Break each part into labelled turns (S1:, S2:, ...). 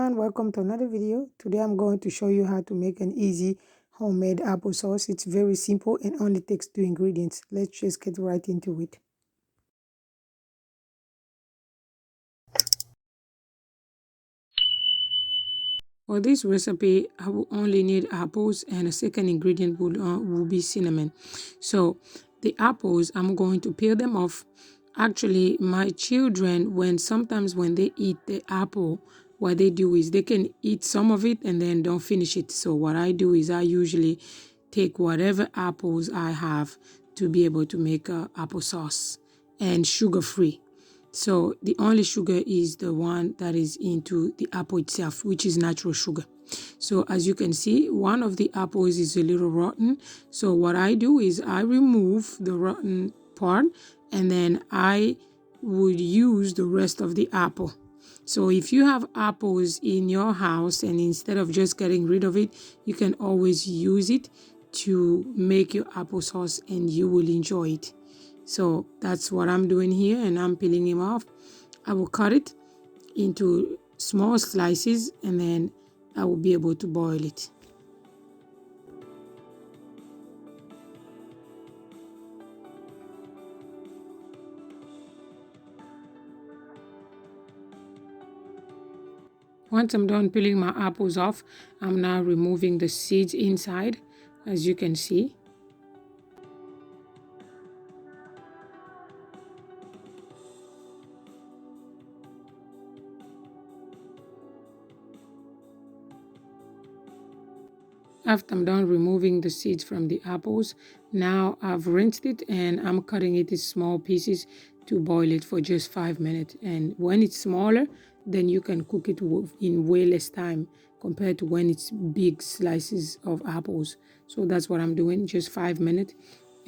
S1: everyone, welcome to another video. Today I'm going to show you how to make an easy homemade applesauce. It's very simple and only takes 2 ingredients. Let's just get right into it. For this recipe, I will only need apples, and a second ingredient will be cinnamon. So the apples, I'm going to peel them off. Actually, my children, sometimes when they eat the apple, what they do is they can eat some of it and then don't finish it. So what I do is I usually take whatever apples I have to be able to make applesauce, and sugar-free. So the only sugar is the one that is into the apple itself, which is natural sugar. So as you can see, one of the apples is a little rotten. So what I do is I remove the rotten part, and then I would use the rest of the apple. So if you have apples in your house, and instead of just getting rid of it, you can always use it to make your applesauce and you will enjoy it. So that's what I'm doing here, and I'm peeling him off. I will cut it into small slices, and then I will be able to boil it. Once I'm done peeling my apples off, I'm now removing the seeds inside, as you can see. After I'm done removing the seeds from the apples, now I've rinsed it and I'm cutting it in small pieces to boil it for just 5 minutes. And when it's smaller, then you can cook it in way less time compared to when it's big slices of apples. So that's what I'm doing, just 5 minutes,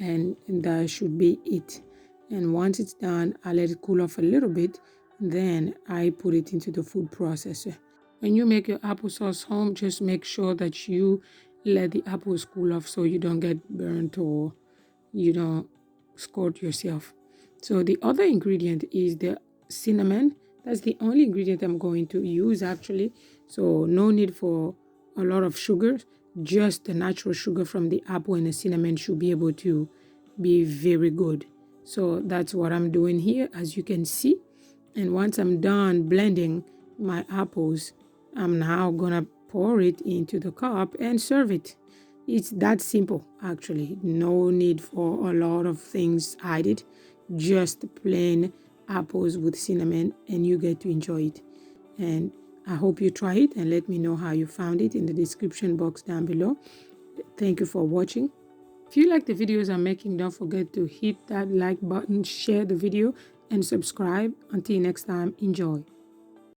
S1: and that should be it. And once it's done, I let it cool off a little bit, then I put it into the food processor. When you make your applesauce home, just make sure that you let the apples cool off so you don't get burnt or you don't scald yourself. So the other ingredient is the cinnamon. That's the only ingredient I'm going to use actually. So no need for a lot of sugar. Just the natural sugar from the apple and the cinnamon should be able to be very good. So that's what I'm doing here, as you can see. And once I'm done blending my apples, I'm now gonna pour it into the cup and serve it. It's that simple, actually. No need for a lot of things added. Just plain apples with cinnamon, and you get to enjoy it. And I hope you try it and let me know how you found it in the description box down below. Thank you for watching. If you like the videos I'm making, don't forget to hit that like button, share the video, and subscribe. Until next time, enjoy.